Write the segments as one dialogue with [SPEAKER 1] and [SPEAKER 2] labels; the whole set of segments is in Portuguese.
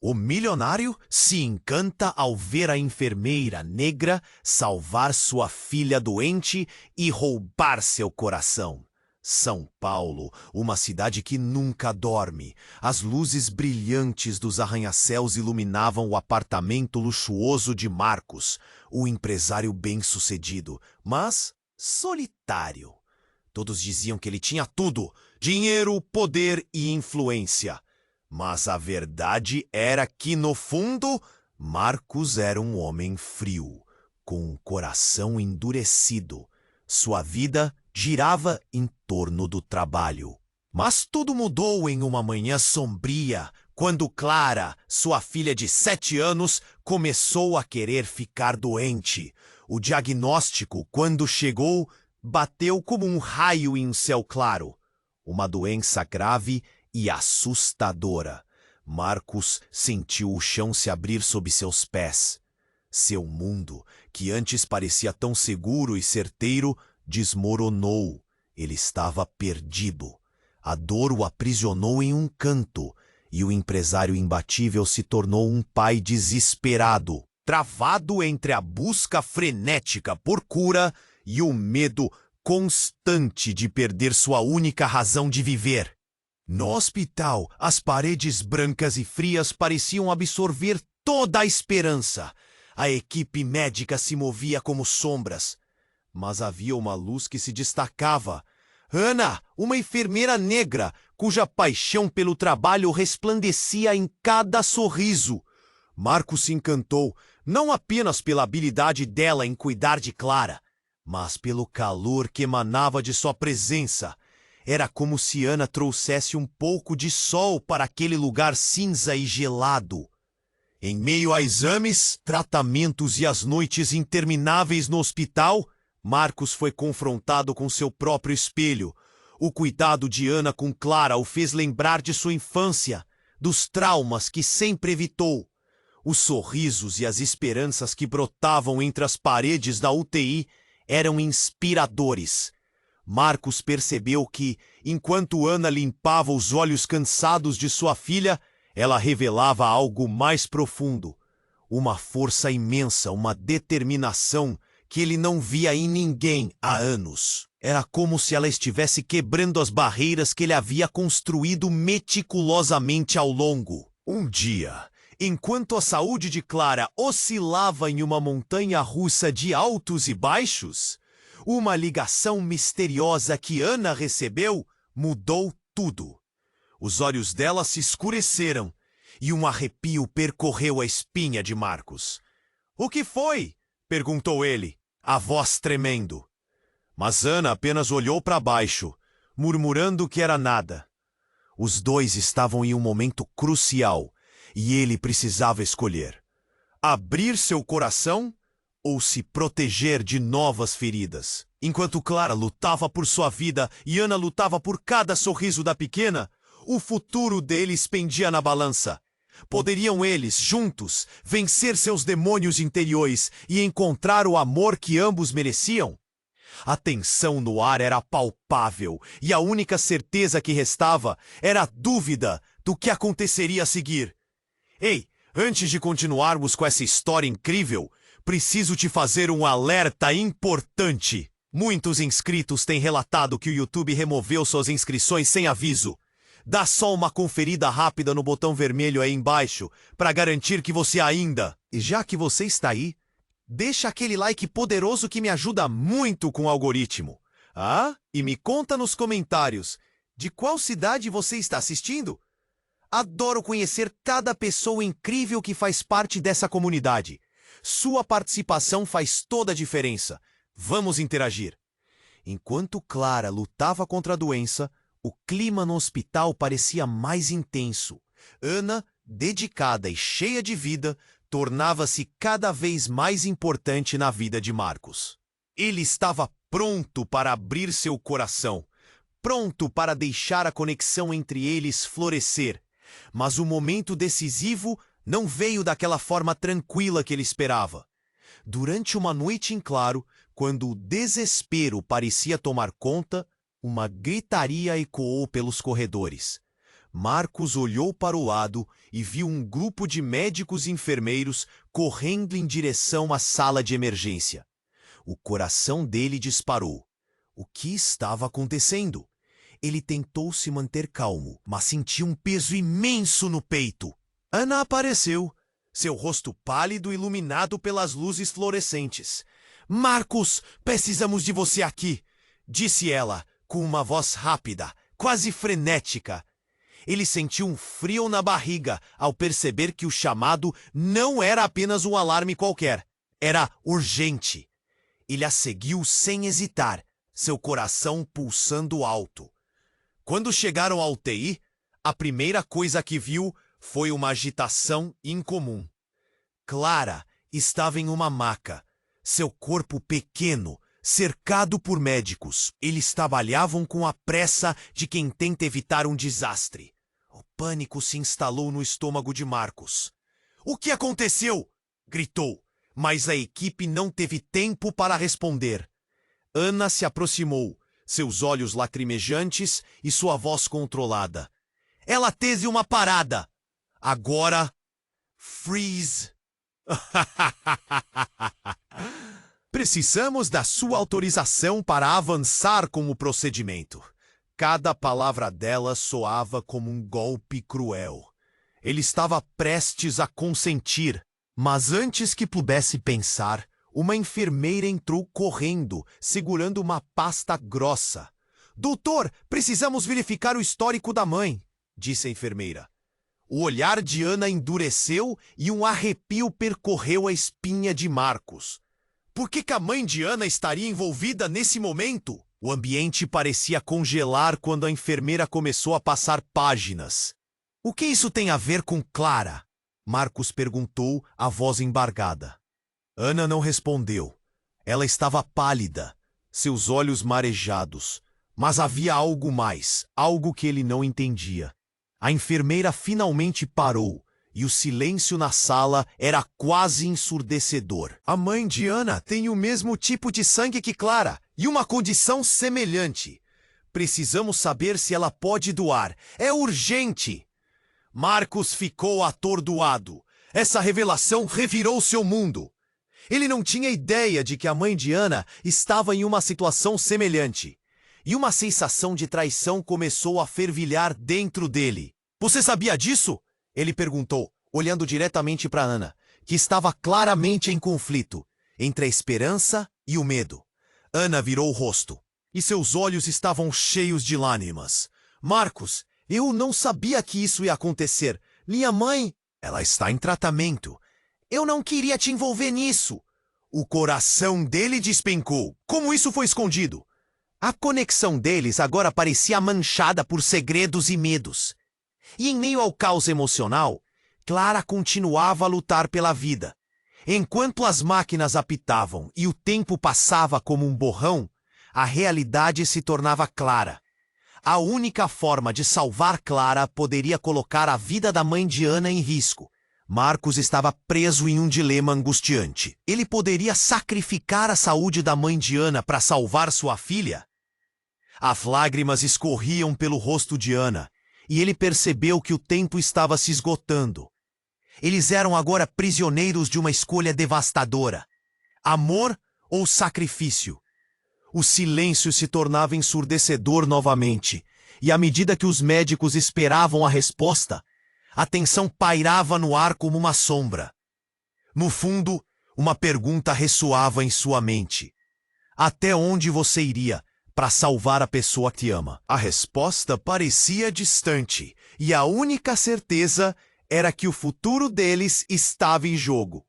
[SPEAKER 1] O milionário se encanta ao ver a enfermeira negra salvar sua filha doente e roubar seu coração. São Paulo, uma cidade que nunca dorme. As luzes brilhantes dos arranha-céus iluminavam o apartamento luxuoso de Marcos, o empresário bem-sucedido, mas solitário. Todos diziam que ele tinha tudo: dinheiro, poder e influência. Mas a verdade era que, no fundo, Marcos era um homem frio, com um coração endurecido. Sua vida girava em torno do trabalho. Mas tudo mudou em uma manhã sombria, quando Clara, sua filha de 7 anos, começou a querer ficar doente. O diagnóstico, quando chegou, bateu como um raio em um céu claro. Uma doença grave e assustadora. Marcos sentiu o chão se abrir sob seus pés. Seu mundo, que antes parecia tão seguro e certeiro, desmoronou. Ele estava perdido. A dor o aprisionou em um canto, e o empresário imbatível se tornou um pai desesperado, travado entre a busca frenética por cura e o medo constante de perder sua única razão de viver. No hospital, as paredes brancas e frias pareciam absorver toda a esperança. A equipe médica se movia como sombras. Mas havia uma luz que se destacava. Ana, uma enfermeira negra, cuja paixão pelo trabalho resplandecia em cada sorriso. Marcos se encantou, não apenas pela habilidade dela em cuidar de Clara, mas pelo calor que emanava de sua presença. Era como se Ana trouxesse um pouco de sol para aquele lugar cinza e gelado. Em meio a exames, tratamentos e as noites intermináveis no hospital, Marcos foi confrontado com seu próprio espelho. O cuidado de Ana com Clara o fez lembrar de sua infância, dos traumas que sempre evitou. Os sorrisos e as esperanças que brotavam entre as paredes da UTI eram inspiradores. Marcos percebeu que, enquanto Ana limpava os olhos cansados de sua filha, ela revelava algo mais profundo. Uma força imensa, uma determinação que ele não via em ninguém há anos. Era como se ela estivesse quebrando as barreiras que ele havia construído meticulosamente ao longo. Um dia, enquanto a saúde de Clara oscilava em uma montanha-russa de altos e baixos, uma ligação misteriosa que Ana recebeu mudou tudo. Os olhos dela se escureceram e um arrepio percorreu a espinha de Marcos. — O que foi? Perguntou ele, a voz tremendo. Mas Ana apenas olhou para baixo, murmurando que era nada. Os dois estavam em um momento crucial e ele precisava escolher: abrir seu coração ou se proteger de novas feridas. Enquanto Clara lutava por sua vida e Ana lutava por cada sorriso da pequena, o futuro deles pendia na balança. Poderiam eles, juntos, vencer seus demônios interiores e encontrar o amor que ambos mereciam? A tensão no ar era palpável e a única certeza que restava era a dúvida do que aconteceria a seguir. Ei, antes de continuarmos com essa história incrível, preciso te fazer um alerta importante. Muitos inscritos têm relatado que o YouTube removeu suas inscrições sem aviso. Dá só uma conferida rápida no botão vermelho aí embaixo para garantir que você ainda... E já que você está aí, deixa aquele like poderoso que me ajuda muito com o algoritmo. E me conta nos comentários de qual cidade você está assistindo. Adoro conhecer cada pessoa incrível que faz parte dessa comunidade. Sua participação faz toda a diferença. Vamos interagir. Enquanto Clara lutava contra a doença, o clima no hospital parecia mais intenso. Ana, dedicada e cheia de vida, tornava-se cada vez mais importante na vida de Marcos. Ele estava pronto para abrir seu coração, pronto para deixar a conexão entre eles florescer. Mas o momento decisivo não veio daquela forma tranquila que ele esperava. Durante uma noite em claro, quando o desespero parecia tomar conta, uma gritaria ecoou pelos corredores. Marcos olhou para o lado e viu um grupo de médicos e enfermeiros correndo em direção à sala de emergência. O coração dele disparou. O que estava acontecendo? Ele tentou se manter calmo, mas sentiu um peso imenso no peito. Ana apareceu, seu rosto pálido iluminado pelas luzes fluorescentes. "Marcos, precisamos de você aqui", disse ela, com uma voz rápida, quase frenética. Ele sentiu um frio na barriga ao perceber que o chamado não era apenas um alarme qualquer. Era urgente. Ele a seguiu sem hesitar, seu coração pulsando alto. Quando chegaram ao UTI, a primeira coisa que viu foi uma agitação incomum. Clara estava em uma maca, seu corpo pequeno, cercado por médicos. Eles trabalhavam com a pressa de quem tenta evitar um desastre. O pânico se instalou no estômago de Marcos. "O que aconteceu?" gritou, mas a equipe não teve tempo para responder. Ana se aproximou, seus olhos lacrimejantes e sua voz controlada. "Ela teve uma parada. Agora, freeze." "Precisamos da sua autorização para avançar com o procedimento." Cada palavra dela soava como um golpe cruel. Ele estava prestes a consentir, mas antes que pudesse pensar, uma enfermeira entrou correndo, segurando uma pasta grossa. "Doutor, precisamos verificar o histórico da mãe", disse a enfermeira. O olhar de Ana endureceu e um arrepio percorreu a espinha de Marcos. Por que a mãe de Ana estaria envolvida nesse momento? O ambiente parecia congelar quando a enfermeira começou a passar páginas. "O que isso tem a ver com Clara?" Marcos perguntou, a voz embargada. Ana não respondeu. Ela estava pálida, seus olhos marejados. Mas havia algo mais, algo que ele não entendia. A enfermeira finalmente parou, e o silêncio na sala era quase ensurdecedor. "A mãe de Ana tem o mesmo tipo de sangue que Clara, e uma condição semelhante. Precisamos saber se ela pode doar. É urgente!" Marcos ficou atordoado. Essa revelação revirou seu mundo. Ele não tinha ideia de que a mãe de Ana estava em uma situação semelhante. E uma sensação de traição começou a fervilhar dentro dele. "Você sabia disso?" ele perguntou, olhando diretamente para Ana, que estava claramente em conflito entre a esperança e o medo. Ana virou o rosto, e seus olhos estavam cheios de lágrimas. "Marcos, eu não sabia que isso ia acontecer. Minha mãe, ela está em tratamento. Eu não queria te envolver nisso." O coração dele despencou. Como isso foi escondido? A conexão deles agora parecia manchada por segredos e medos. E em meio ao caos emocional, Clara continuava a lutar pela vida. Enquanto as máquinas apitavam e o tempo passava como um borrão, a realidade se tornava clara. A única forma de salvar Clara poderia colocar a vida da mãe de Ana em risco. Marcos estava preso em um dilema angustiante. Ele poderia sacrificar a saúde da mãe de Ana para salvar sua filha? As lágrimas escorriam pelo rosto de Ana, e ele percebeu que o tempo estava se esgotando. Eles eram agora prisioneiros de uma escolha devastadora: amor ou sacrifício. O silêncio se tornava ensurdecedor novamente, e à medida que os médicos esperavam a resposta, a tensão pairava no ar como uma sombra. No fundo, uma pergunta ressoava em sua mente: até onde você iria para salvar a pessoa que ama? A resposta parecia distante, e a única certeza era que o futuro deles estava em jogo.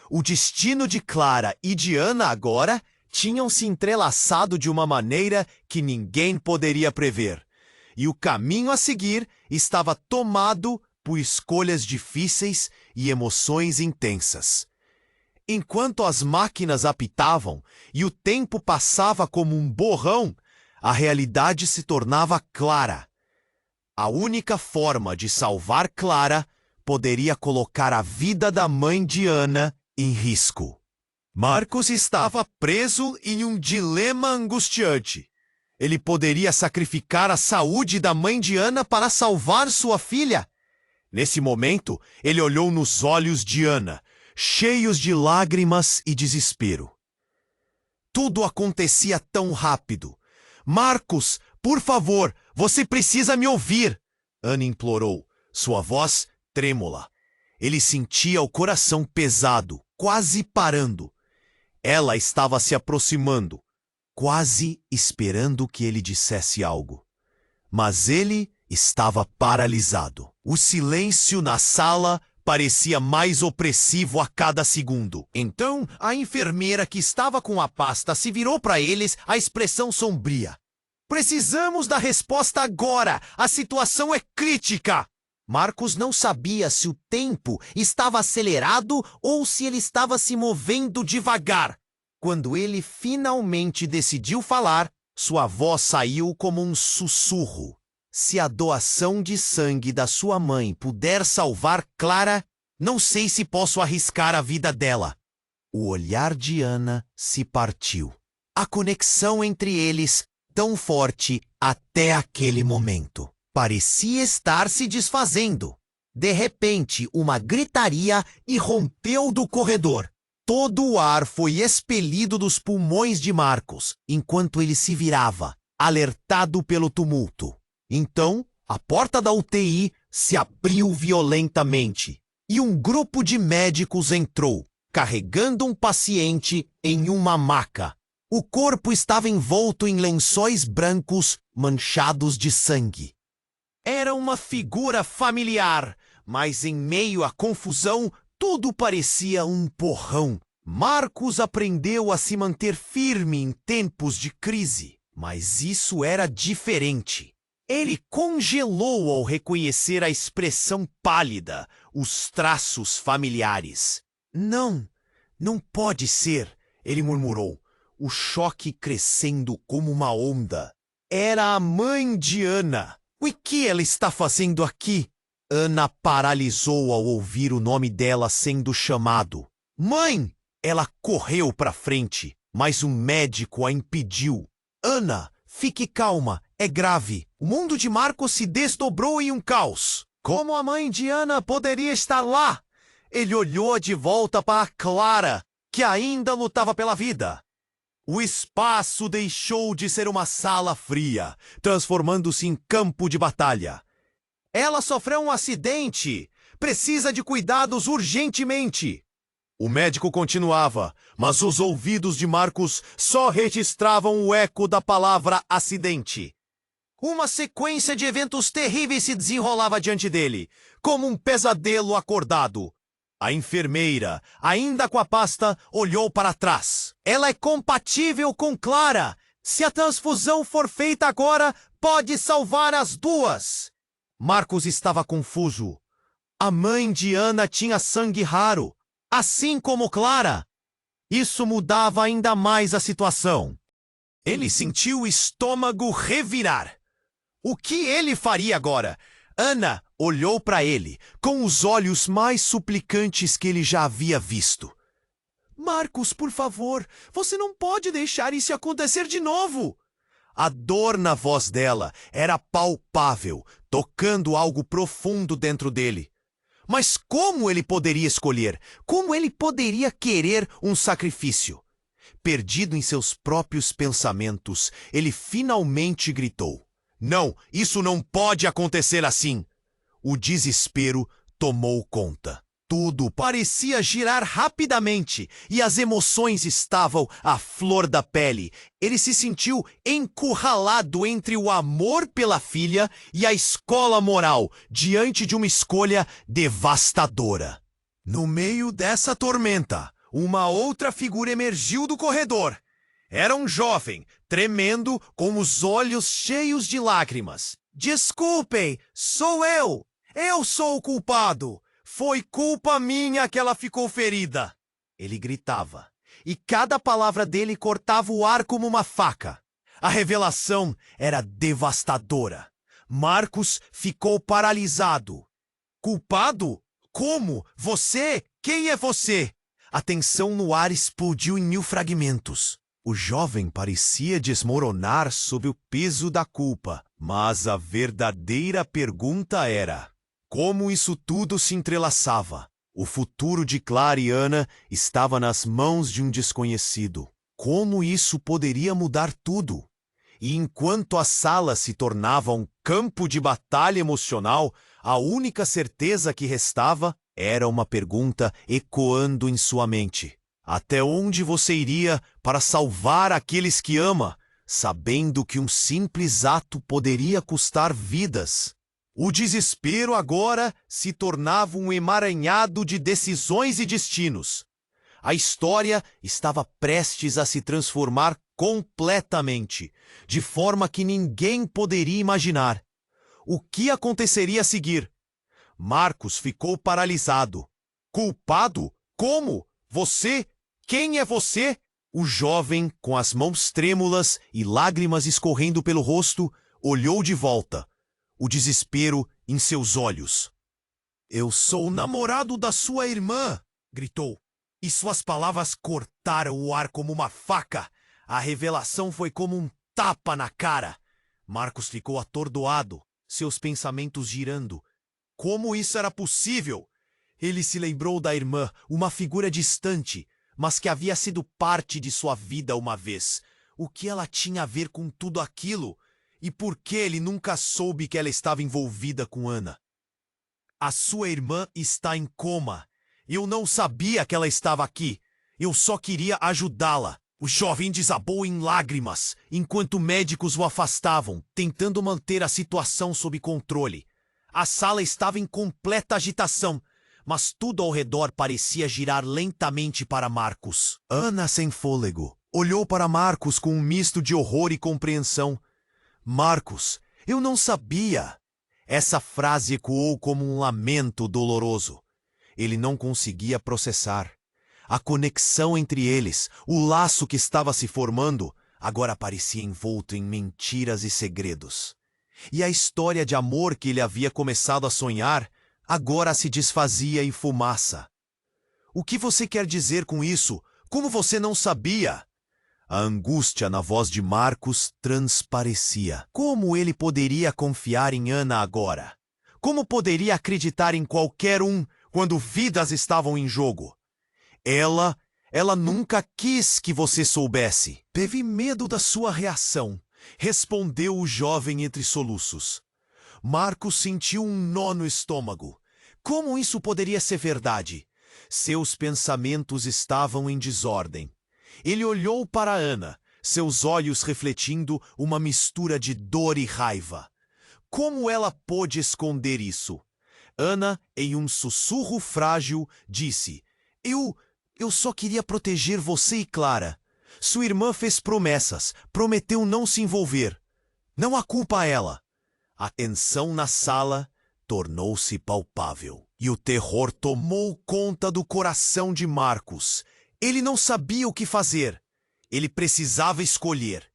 [SPEAKER 1] O destino de Clara e de Ana agora tinham se entrelaçado de uma maneira que ninguém poderia prever, e o caminho a seguir estava tomado por escolhas difíceis e emoções intensas. Enquanto as máquinas apitavam e o tempo passava como um borrão, a realidade se tornava clara. A única forma de salvar Clara poderia colocar a vida da mãe de Ana em risco. Marcos estava preso em um dilema angustiante. Ele poderia sacrificar a saúde da mãe de Ana para salvar sua filha. Nesse momento, ele olhou nos olhos de Ana, cheios de lágrimas e desespero. Tudo acontecia tão rápido. Marcos, por favor, você precisa me ouvir, Ana implorou, sua voz trêmula. Ele sentia o coração pesado, quase parando. Ela estava se aproximando, quase esperando que ele dissesse algo. Mas ele estava paralisado. O silêncio na sala parecia mais opressivo a cada segundo. Então, a enfermeira que estava com a pasta se virou para eles, a expressão sombria. Precisamos da resposta agora! A situação é crítica! Marcos não sabia se o tempo estava acelerado ou se ele estava se movendo devagar. Quando ele finalmente decidiu falar, sua voz saiu como um sussurro. Se a doação de sangue da sua mãe puder salvar Clara, não sei se posso arriscar a vida dela. O olhar de Ana se partiu. A conexão entre eles, tão forte até aquele momento, parecia estar se desfazendo. De repente, uma gritaria irrompeu do corredor. Todo o ar foi expelido dos pulmões de Marcos, enquanto ele se virava, alertado pelo tumulto. Então, a porta da UTI se abriu violentamente e um grupo de médicos entrou, carregando um paciente em uma maca. O corpo estava envolto em lençóis brancos manchados de sangue. Era uma figura familiar, mas em meio à confusão, tudo parecia um porrão. Marcos aprendeu a se manter firme em tempos de crise, mas isso era diferente. Ele congelou ao reconhecer a expressão pálida, os traços familiares. Não pode ser, ele murmurou, o choque crescendo como uma onda. Era a mãe de Ana. O que ela está fazendo aqui? Ana paralisou ao ouvir o nome dela sendo chamado. Mãe! Ela correu para frente, mas um médico a impediu. Ana, fique calma, é grave. O mundo de Marcos se desdobrou em um caos. Como a mãe de Ana poderia estar lá? Ele olhou de volta para Clara, que ainda lutava pela vida. O espaço deixou de ser uma sala fria, transformando-se em campo de batalha. Ela sofreu um acidente. Precisa de cuidados urgentemente. O médico continuava, mas os ouvidos de Marcos só registravam o eco da palavra acidente. Uma sequência de eventos terríveis se desenrolava diante dele, como um pesadelo acordado. A enfermeira, ainda com a pasta, olhou para trás. Ela é compatível com Clara. Se a transfusão for feita agora, pode salvar as duas. Marcos estava confuso. A mãe de Ana tinha sangue raro, assim como Clara. Isso mudava ainda mais a situação. Ele sentiu o estômago revirar. O que ele faria agora? Ana olhou para ele, com os olhos mais suplicantes que ele já havia visto. Marcos, por favor, você não pode deixar isso acontecer de novo. A dor na voz dela era palpável, tocando algo profundo dentro dele. Mas como ele poderia escolher? Como ele poderia querer um sacrifício? Perdido em seus próprios pensamentos, ele finalmente gritou. Não, isso não pode acontecer assim. O desespero tomou conta. Tudo parecia girar rapidamente e as emoções estavam à flor da pele. Ele se sentiu encurralado entre o amor pela filha e a escola moral, diante de uma escolha devastadora. No meio dessa tormenta, uma outra figura emergiu do corredor. Era um jovem, tremendo, com os olhos cheios de lágrimas. Desculpem, sou eu! Eu sou o culpado! Foi culpa minha que ela ficou ferida. Ele gritava, e cada palavra dele cortava o ar como uma faca. A revelação era devastadora. Marcos ficou paralisado. Culpado? Como? Você? Quem é você? A tensão no ar explodiu em 1000 fragmentos. O jovem parecia desmoronar sob o peso da culpa, mas a verdadeira pergunta era: como isso tudo se entrelaçava? O futuro de Clara e Ana estava nas mãos de um desconhecido. Como isso poderia mudar tudo? E enquanto a sala se tornava um campo de batalha emocional, a única certeza que restava era uma pergunta ecoando em sua mente: até onde você iria para salvar aqueles que ama, sabendo que um simples ato poderia custar vidas? O desespero agora se tornava um emaranhado de decisões e destinos. A história estava prestes a se transformar completamente, de forma que ninguém poderia imaginar. O que aconteceria a seguir? Marcos ficou paralisado. Culpado? Como? Você? Quem é você? O jovem, com as mãos trêmulas e lágrimas escorrendo pelo rosto, olhou de volta, o desespero em seus olhos. Eu sou o namorado da sua irmã, gritou. E suas palavras cortaram o ar como uma faca. A revelação foi como um tapa na cara. Marcos ficou atordoado, seus pensamentos girando. Como isso era possível? Ele se lembrou da irmã, uma figura distante, mas que havia sido parte de sua vida uma vez. O que ela tinha a ver com tudo aquilo? E por que ele nunca soube que ela estava envolvida com Ana? A sua irmã está em coma. Eu não sabia que ela estava aqui. Eu só queria ajudá-la. O jovem desabou em lágrimas, enquanto médicos o afastavam, tentando manter a situação sob controle. A sala estava em completa agitação, mas tudo ao redor parecia girar lentamente para Marcos. Ana, sem fôlego, olhou para Marcos com um misto de horror e compreensão. Marcos, eu não sabia. Essa frase ecoou como um lamento doloroso. Ele não conseguia processar. A conexão entre eles, o laço que estava se formando, agora parecia envolto em mentiras e segredos. E a história de amor que ele havia começado a sonhar, agora se desfazia em fumaça. O que você quer dizer com isso? Como você não sabia? A angústia na voz de Marcos transparecia. Como ele poderia confiar em Ana agora? Como poderia acreditar em qualquer um quando vidas estavam em jogo? Ela nunca quis que você soubesse. Teve medo da sua reação, respondeu o jovem entre soluços. Marcos sentiu um nó no estômago. Como isso poderia ser verdade? Seus pensamentos estavam em desordem. Ele olhou para Ana, seus olhos refletindo uma mistura de dor e raiva. Como ela pôde esconder isso? Ana, em um sussurro frágil, disse: Eu só queria proteger você e Clara. Sua irmã fez promessas, prometeu não se envolver. Não há culpa a ela. A tensão na sala tornou-se palpável, e o terror tomou conta do coração de Marcos. Ele não sabia o que fazer. Ele precisava escolher.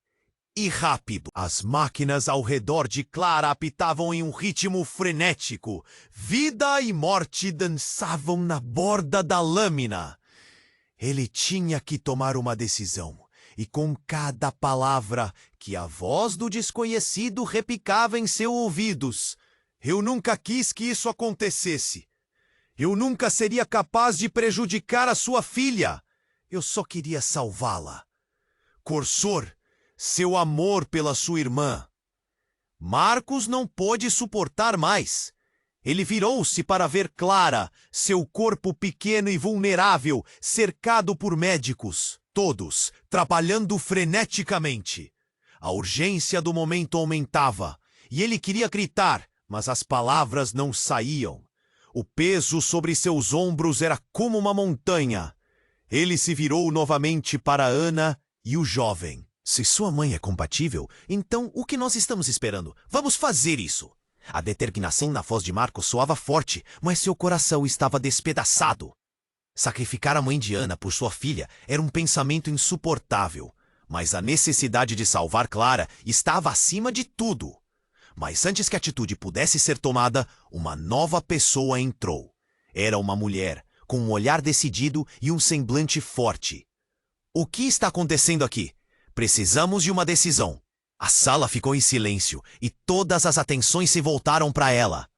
[SPEAKER 1] E rápido. As máquinas ao redor de Clara apitavam em um ritmo frenético. Vida e morte dançavam na borda da lâmina. Ele tinha que tomar uma decisão, e com cada palavra que a voz do desconhecido repicava em seus ouvidos: eu nunca quis que isso acontecesse. Eu nunca seria capaz de prejudicar a sua filha. Eu só queria salvá-la. Corsor, seu amor pela sua irmã. Marcos não pôde suportar mais. Ele virou-se para ver Clara, seu corpo pequeno e vulnerável, cercado por médicos, todos trabalhando freneticamente. A urgência do momento aumentava, e ele queria gritar, mas as palavras não saíam. O peso sobre seus ombros era como uma montanha. Ele se virou novamente para Ana e o jovem. Se sua mãe é compatível, então o que nós estamos esperando? Vamos fazer isso! A determinação na voz de Marcos soava forte, mas seu coração estava despedaçado. Sacrificar a mãe de Ana por sua filha era um pensamento insuportável, mas a necessidade de salvar Clara estava acima de tudo. Mas antes que a atitude pudesse ser tomada, uma nova pessoa entrou. Era uma mulher, com um olhar decidido e um semblante forte. O que está acontecendo aqui? Precisamos de uma decisão. A sala ficou em silêncio e todas as atenções se voltaram para ela.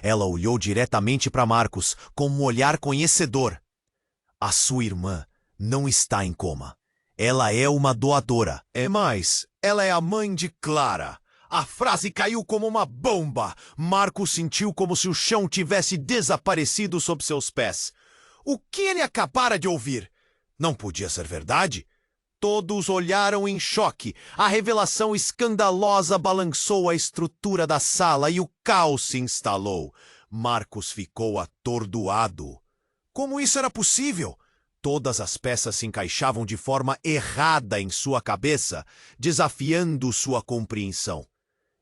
[SPEAKER 1] Ela olhou diretamente para Marcos com um olhar conhecedor. A sua irmã não está em coma. Ela é uma doadora. É mais, ela é a mãe de Clara. A frase caiu como uma bomba. Marcos sentiu como se o chão tivesse desaparecido sob seus pés. O que ele acabara de ouvir? Não podia ser verdade. Todos olharam em choque. A revelação escandalosa balançou a estrutura da sala e o caos se instalou. Marcos ficou atordoado. Como isso era possível? Todas as peças se encaixavam de forma errada em sua cabeça, desafiando sua compreensão.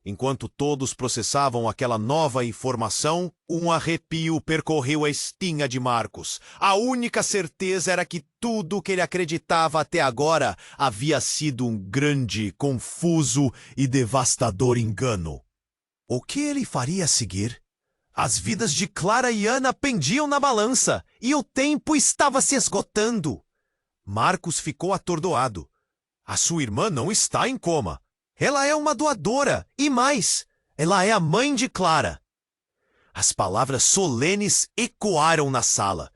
[SPEAKER 1] Enquanto todos processavam aquela nova informação, um arrepio percorreu a espinha de Marcos. A única certeza era que tudo o que ele acreditava até agora havia sido um grande, confuso e devastador engano. O que ele faria a seguir? As vidas de Clara e Ana pendiam na balança, e o tempo estava se esgotando. Marcos ficou atordoado. A sua irmã não está em coma. Ela é uma doadora, e mais, ela é a mãe de Clara. As palavras solenes ecoaram na sala,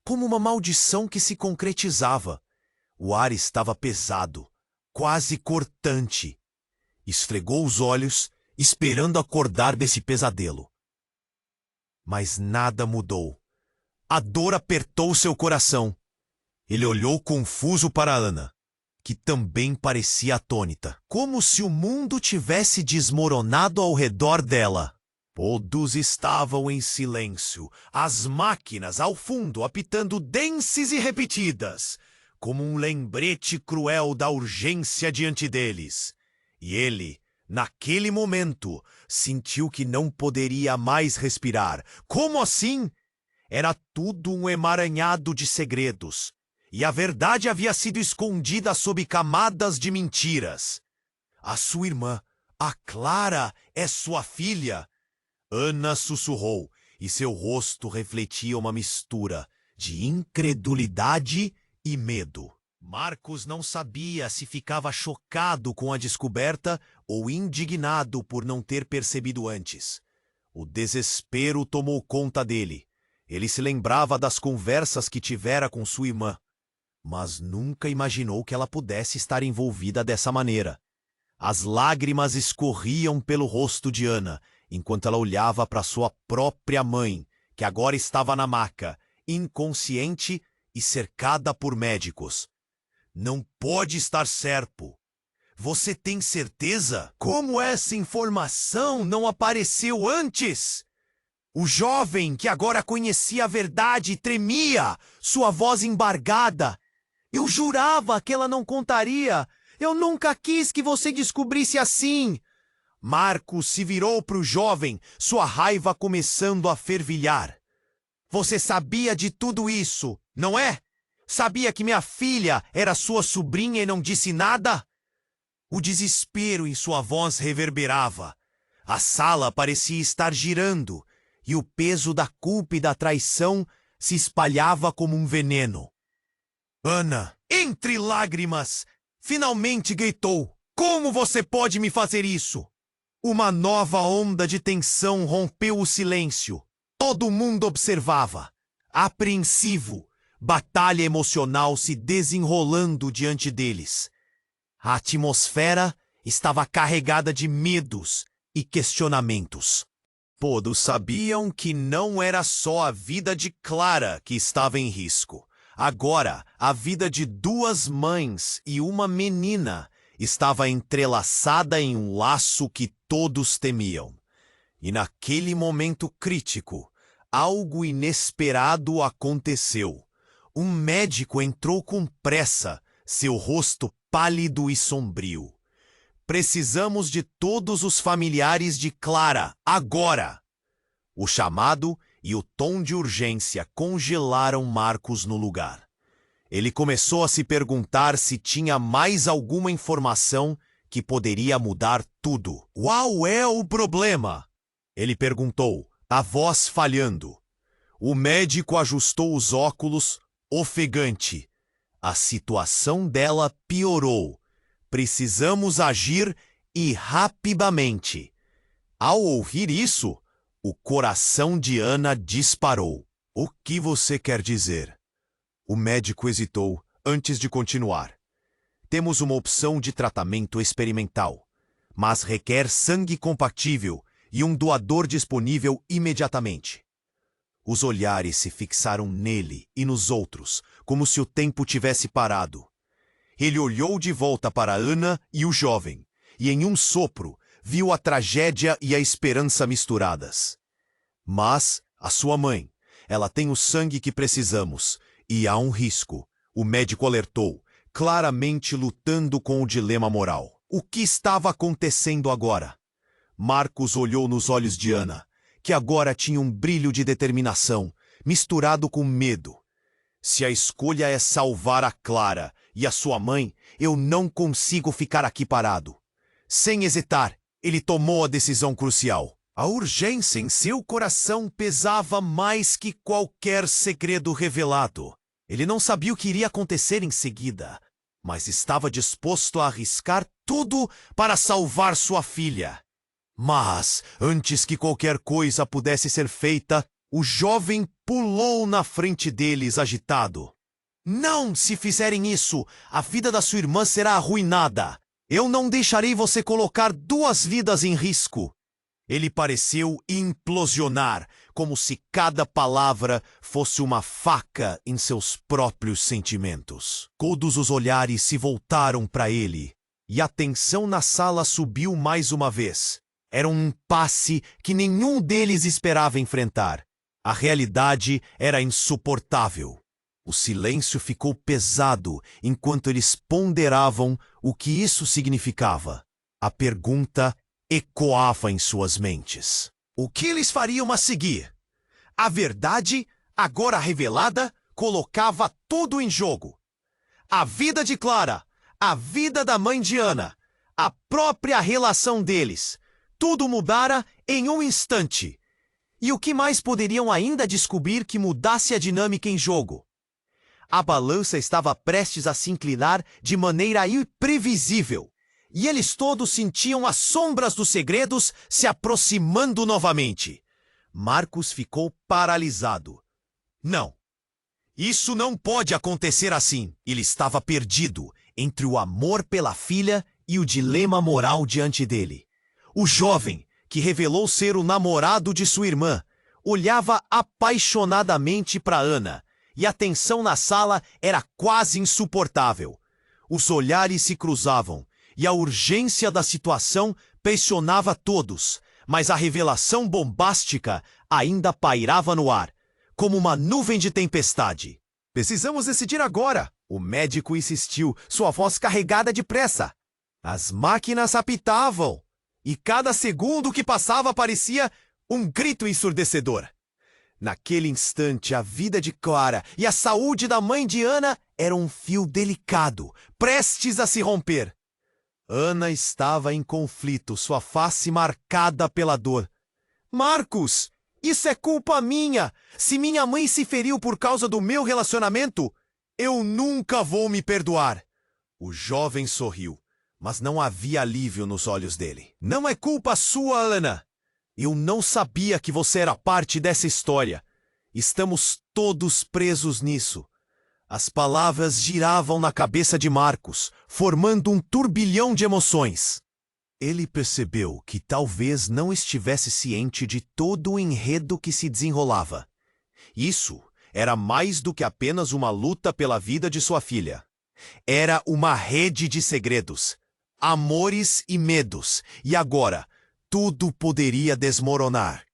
[SPEAKER 1] como uma maldição que se concretizava. O ar estava pesado, quase cortante. Esfregou os olhos, esperando acordar desse pesadelo. Mas nada mudou. A dor apertou seu coração. Ele olhou confuso para Ana, que também parecia atônita, como se o mundo tivesse desmoronado ao redor dela. Todos estavam em silêncio, as máquinas ao fundo apitando denses e repetidas, como um lembrete cruel da urgência diante deles. E ele, naquele momento, sentiu que não poderia mais respirar. Como assim? Era tudo um emaranhado de segredos. E a verdade havia sido escondida sob camadas de mentiras. A sua irmã, a Clara, é sua filha. Ana sussurrou, e seu rosto refletia uma mistura de incredulidade e medo. Marcos não sabia se ficava chocado com a descoberta ou indignado por não ter percebido antes. O desespero tomou conta dele. Ele se lembrava das conversas que tivera com sua irmã, mas nunca imaginou que ela pudesse estar envolvida dessa maneira. As lágrimas escorriam pelo rosto de Ana, enquanto ela olhava para sua própria mãe, que agora estava na maca, inconsciente e cercada por médicos. Não pode estar certo. Você tem certeza? Como essa informação não apareceu antes? O jovem que agora conhecia a verdade tremia, sua voz embargada. Eu jurava que ela não contaria. Eu nunca quis que você descobrisse assim. Marcos se virou para o jovem, sua raiva começando a fervilhar. Você sabia de tudo isso, não é? Sabia que minha filha era sua sobrinha e não disse nada? O desespero em sua voz reverberava. A sala parecia estar girando, e o peso da culpa e da traição se espalhava como um veneno. Ana, entre lágrimas, finalmente gritou. Como você pode me fazer isso? Uma nova onda de tensão rompeu o silêncio. Todo mundo observava, apreensivo, batalha emocional se desenrolando diante deles. A atmosfera estava carregada de medos e questionamentos. Todos sabiam que não era só a vida de Clara que estava em risco. Agora, a vida de duas mães e uma menina estava entrelaçada em um laço que todos temiam. E naquele momento crítico, algo inesperado aconteceu. Um médico entrou com pressa, seu rosto pálido e sombrio. Precisamos de todos os familiares de Clara, agora! O chamado e o tom de urgência congelaram Marcos no lugar. Ele começou a se perguntar se tinha mais alguma informação que poderia mudar tudo. Qual é o problema? Ele perguntou, a voz falhando. O médico ajustou os óculos, ofegante. A situação dela piorou. Precisamos agir e rapidamente. Ao ouvir isso, o coração de Ana disparou. O que você quer dizer? O médico hesitou antes de continuar. Temos uma opção de tratamento experimental, mas requer sangue compatível e um doador disponível imediatamente. Os olhares se fixaram nele e nos outros, como se o tempo tivesse parado. Ele olhou de volta para Ana e o jovem, e em um sopro viu a tragédia e a esperança misturadas. Mas a sua mãe, ela tem o sangue que precisamos, e há um risco, o médico alertou, claramente lutando com o dilema moral. O que estava acontecendo agora? Marcos olhou nos olhos de Ana, que agora tinha um brilho de determinação, misturado com medo. Se a escolha é salvar a Clara e a sua mãe, eu não consigo ficar aqui parado. Sem hesitar, ele tomou a decisão crucial. A urgência em seu coração pesava mais que qualquer segredo revelado. Ele não sabia o que iria acontecer em seguida, mas estava disposto a arriscar tudo para salvar sua filha. Mas, antes que qualquer coisa pudesse ser feita, o jovem pulou na frente deles agitado. Não, se fizerem isso, a vida da sua irmã será arruinada. Eu não deixarei você colocar 2 vidas em risco. Ele pareceu implosionar, como se cada palavra fosse uma faca em seus próprios sentimentos. Todos os olhares se voltaram para ele, e a tensão na sala subiu mais uma vez. Era um impasse que nenhum deles esperava enfrentar. A realidade era insuportável. O silêncio ficou pesado enquanto eles ponderavam o que isso significava. A pergunta ecoava em suas mentes. O que eles fariam a seguir? A verdade, agora revelada, colocava tudo em jogo. A vida de Clara, a vida da mãe de Ana, a própria relação deles. Tudo mudara em um instante. E o que mais poderiam ainda descobrir que mudasse a dinâmica em jogo? A balança estava prestes a se inclinar de maneira imprevisível, e eles todos sentiam as sombras dos segredos se aproximando novamente. Marcos ficou paralisado. Não. Isso não pode acontecer assim. Ele estava perdido entre o amor pela filha e o dilema moral diante dele. O jovem, que revelou ser o namorado de sua irmã, olhava apaixonadamente para Ana, e a tensão na sala era quase insuportável. Os olhares se cruzavam, e a urgência da situação pressionava todos, mas a revelação bombástica ainda pairava no ar, como uma nuvem de tempestade. Precisamos decidir agora, o médico insistiu, sua voz carregada de pressa. As máquinas apitavam, e cada segundo que passava parecia um grito ensurdecedor. Naquele instante, a vida de Clara e a saúde da mãe de Ana era um fio delicado, prestes a se romper. Ana estava em conflito, sua face marcada pela dor. Marcos, isso é culpa minha! Se minha mãe se feriu por causa do meu relacionamento, eu nunca vou me perdoar. O jovem sorriu, mas não havia alívio nos olhos dele. Não é culpa sua, Ana. Eu não sabia que você era parte dessa história. Estamos todos presos nisso. As palavras giravam na cabeça de Marcos, formando um turbilhão de emoções. Ele percebeu que talvez não estivesse ciente de todo o enredo que se desenrolava. Isso era mais do que apenas uma luta pela vida de sua filha. Era uma rede de segredos, amores e medos, e agora tudo poderia desmoronar.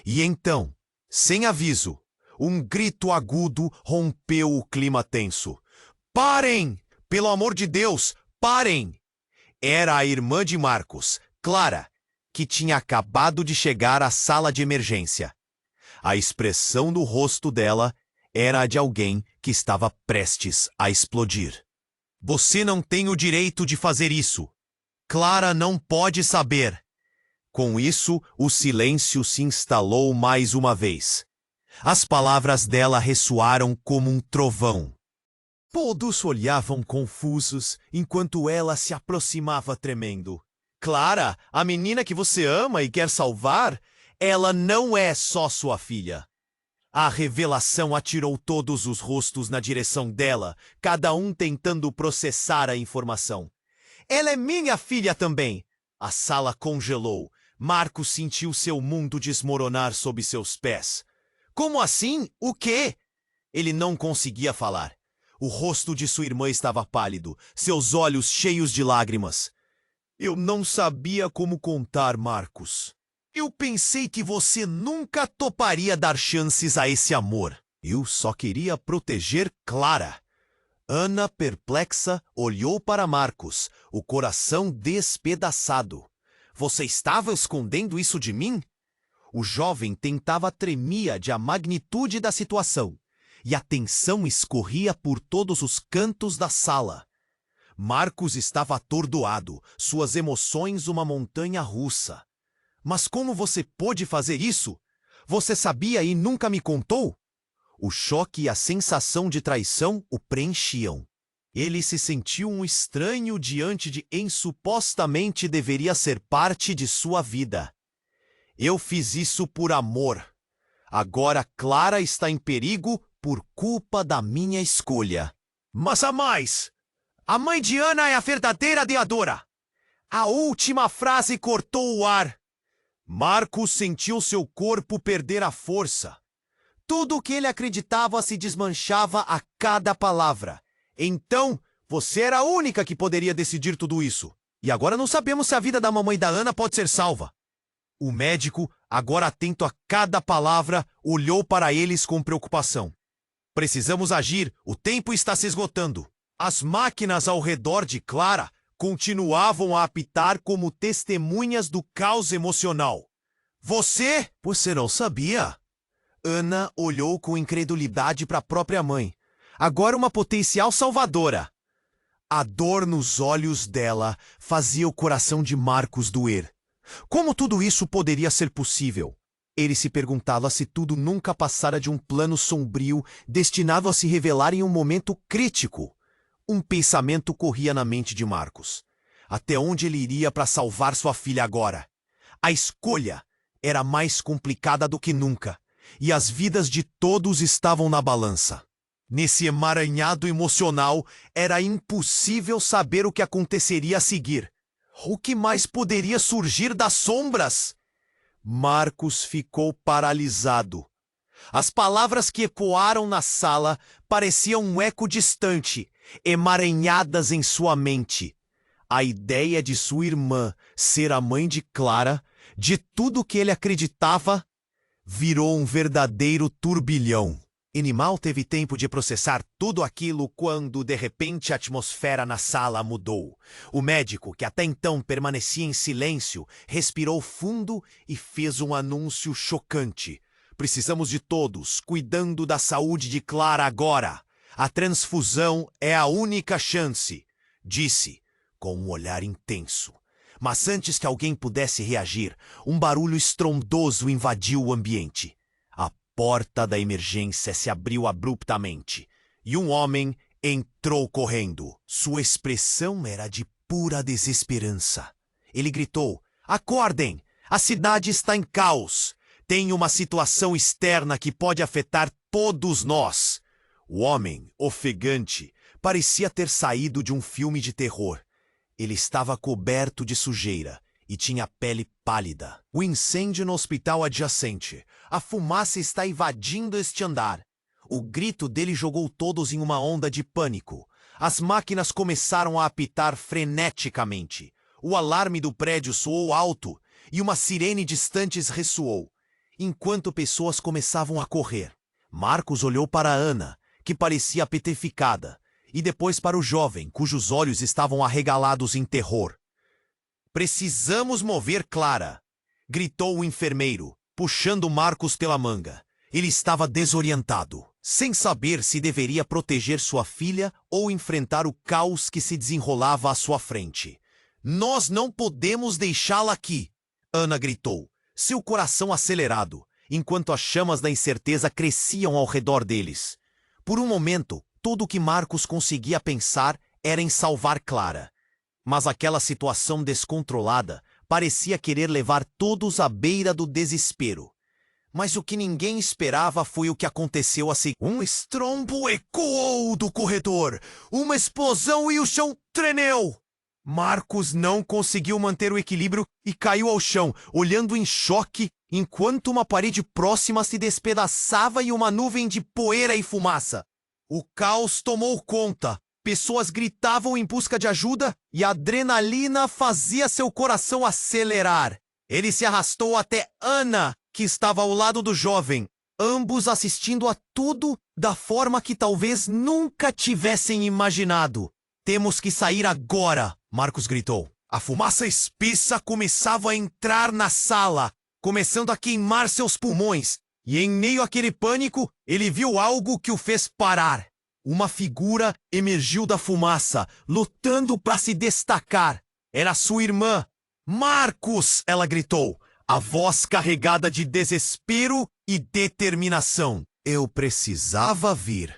[SPEAKER 1] E então, sem aviso, um grito agudo rompeu o clima tenso. Parem! Pelo amor de Deus, parem! Era a irmã de Marcos, Clara, que tinha acabado de chegar à sala de emergência. A expressão no rosto dela era a de alguém que estava prestes a explodir. Você não tem o direito de fazer isso. Clara não pode saber. Com isso, o silêncio se instalou mais uma vez. As palavras dela ressoaram como um trovão. Todos olhavam confusos enquanto ela se aproximava tremendo. Clara, a menina que você ama e quer salvar, ela não é só sua filha. A revelação atirou todos os rostos na direção dela, cada um tentando processar a informação. Ela é minha filha também! A sala congelou. Marcos sentiu seu mundo desmoronar sob seus pés. Como assim? O quê? Ele não conseguia falar. O rosto de sua irmã estava pálido, seus olhos cheios de lágrimas. Eu não sabia como contar, Marcos. Eu pensei que você nunca toparia dar chances a esse amor. Eu só queria proteger Clara. Ana, perplexa, olhou para Marcos, o coração despedaçado. Você estava escondendo isso de mim? O jovem tentava tremia-de a magnitude da situação, e a tensão escorria por todos os cantos da sala. Marcos estava atordoado, suas emoções uma montanha russa. Mas como você pôde fazer isso? Você sabia e nunca me contou? O choque e a sensação de traição o preenchiam. Ele se sentiu um estranho diante de quem supostamente deveria ser parte de sua vida. Eu fiz isso por amor. Agora Clara está em perigo por culpa da minha escolha. Mas há mais! A mãe de Ana é a verdadeira deadora! A última frase cortou o ar. Marcos sentiu seu corpo perder a força. Tudo o que ele acreditava se desmanchava a cada palavra. Então, você era a única que poderia decidir tudo isso. E agora não sabemos se a vida da mamãe da Ana pode ser salva. O médico, agora atento a cada palavra, olhou para eles com preocupação. Precisamos agir, o tempo está se esgotando. As máquinas ao redor de Clara continuavam a apitar como testemunhas do caos emocional. Você não sabia? Ana olhou com incredulidade para a própria mãe. Agora uma potencial salvadora. A dor nos olhos dela fazia o coração de Marcos doer. Como tudo isso poderia ser possível? Ele se perguntava se tudo nunca passara de um plano sombrio destinado a se revelar em um momento crítico. Um pensamento corria na mente de Marcos. Até onde ele iria para salvar sua filha agora? A escolha era mais complicada do que nunca, e as vidas de todos estavam na balança. Nesse emaranhado emocional, era impossível saber o que aconteceria a seguir. O que mais poderia surgir das sombras? Marcos ficou paralisado. As palavras que ecoaram na sala pareciam um eco distante, emaranhadas em sua mente. A ideia de sua irmã ser a mãe de Clara, de tudo que ele acreditava, virou um verdadeiro turbilhão. Animal teve tempo de processar tudo aquilo quando, de repente, a atmosfera na sala mudou. O médico, que até então permanecia em silêncio, respirou fundo e fez um anúncio chocante. Precisamos de todos, cuidando da saúde de Clara agora. A transfusão é a única chance, disse, com um olhar intenso. Mas antes que alguém pudesse reagir, um barulho estrondoso invadiu o ambiente. A porta da emergência se abriu abruptamente e um homem entrou correndo. Sua expressão era de pura desesperança. Ele gritou: "Acordem! A cidade está em caos! Tem uma situação externa que pode afetar todos nós!" O homem, ofegante, parecia ter saído de um filme de terror. Ele estava coberto de sujeira e tinha a pele pálida. O incêndio no hospital adjacente. A fumaça está invadindo este andar. O grito dele jogou todos em uma onda de pânico. As máquinas começaram a apitar freneticamente. O alarme do prédio soou alto e uma sirene distante ressoou, enquanto pessoas começavam a correr. Marcos olhou para Ana, que parecia petrificada, e depois para o jovem, cujos olhos estavam arregalados em terror. "Precisamos mover Clara!" gritou o enfermeiro, puxando Marcos pela manga. Ele estava desorientado, sem saber se deveria proteger sua filha ou enfrentar o caos que se desenrolava à sua frente. "Nós não podemos deixá-la aqui!" Ana gritou, seu coração acelerado, enquanto as chamas da incerteza cresciam ao redor deles. Por um momento, Tudo que Marcos conseguia pensar era em salvar Clara. Mas aquela situação descontrolada parecia querer levar todos à beira do desespero. Mas o que ninguém esperava foi o que aconteceu a seguir. Um estrondo ecoou do corredor, uma explosão e o chão tremeu. Marcos não conseguiu manter o equilíbrio e caiu ao chão, olhando em choque, enquanto uma parede próxima se despedaçava e uma nuvem de poeira e fumaça. O caos tomou conta. Pessoas gritavam em busca de ajuda e a adrenalina fazia seu coração acelerar. Ele se arrastou até Ana, que estava ao lado do jovem, ambos assistindo a tudo da forma que talvez nunca tivessem imaginado. Temos que sair agora, Marcos gritou. A fumaça espessa começava a entrar na sala, começando a queimar seus pulmões, e em meio àquele pânico, ele viu algo que o fez parar. Uma figura emergiu da fumaça, lutando para se destacar. Era sua irmã. Marcos! Ela gritou, a voz carregada de desespero e determinação. Eu precisava vir.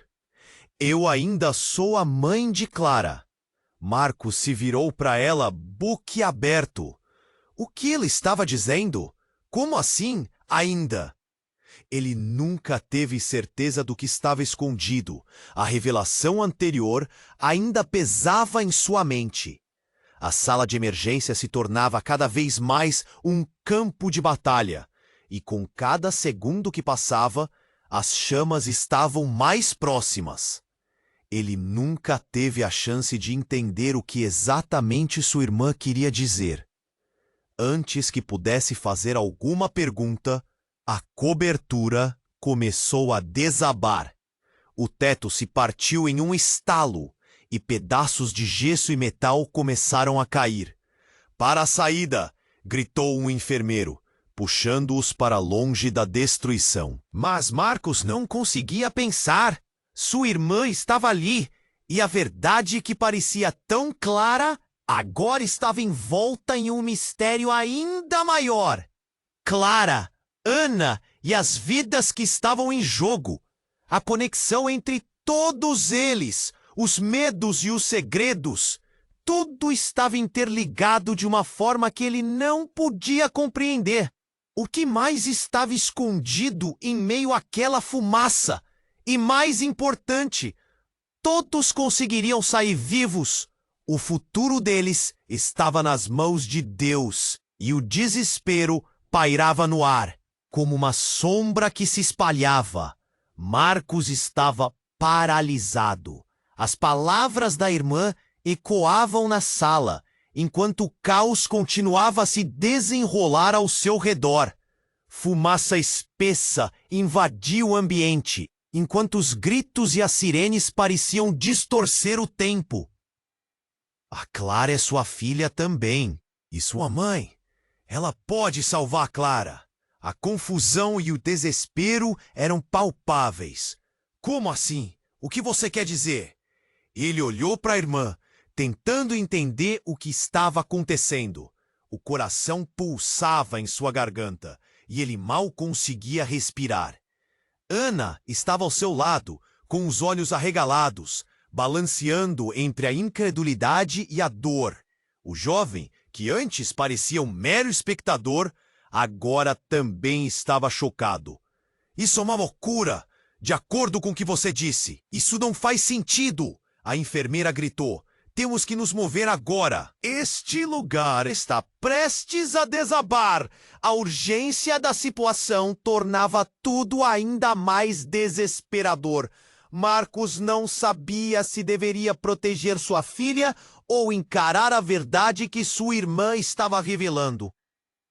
[SPEAKER 1] Eu ainda sou a mãe de Clara. Marcos se virou para ela, boquiaberto. O que ele estava dizendo? Como assim, ainda? Ele nunca teve certeza do que estava escondido. A revelação anterior ainda pesava em sua mente. A sala de emergência se tornava cada vez mais um campo de batalha. E com cada segundo que passava, as chamas estavam mais próximas. Ele nunca teve a chance de entender o que exatamente sua irmã queria dizer. Antes que pudesse fazer alguma pergunta, a cobertura começou a desabar. O teto se partiu em um estalo e pedaços de gesso e metal começaram a cair. Para a saída! Gritou um enfermeiro, puxando-os para longe da destruição. Mas Marcos não conseguia pensar. Sua irmã estava ali, e a verdade que parecia tão clara, agora estava envolta em um mistério ainda maior. Clara, Ana e as vidas que estavam em jogo. A conexão entre todos eles, os medos e os segredos. Tudo estava interligado de uma forma que ele não podia compreender. O que mais estava escondido em meio àquela fumaça? E mais importante, todos conseguiriam sair vivos. O futuro deles estava nas mãos de Deus e o desespero pairava no ar, como uma sombra que se espalhava. Marcos estava paralisado. As palavras da irmã ecoavam na sala, enquanto o caos continuava a se desenrolar ao seu redor. Fumaça espessa invadiu o ambiente, enquanto os gritos e as sirenes pareciam distorcer o tempo. A Clara é sua filha também, e sua mãe. Ela pode salvar Clara. A confusão e o desespero eram palpáveis. Como assim? O que você quer dizer? Ele olhou para a irmã, tentando entender o que estava acontecendo. O coração pulsava em sua garganta e ele mal conseguia respirar. Ana estava ao seu lado, com os olhos arregalados, balanceando entre a incredulidade e a dor. O jovem, que antes parecia um mero espectador, agora também estava chocado. Isso é uma loucura! De acordo com o que você disse, isso não faz sentido! A enfermeira gritou. Temos que nos mover agora. Este lugar está prestes a desabar. A urgência da situação tornava tudo ainda mais desesperador. Marcos não sabia se deveria proteger sua filha ou encarar a verdade que sua irmã estava revelando.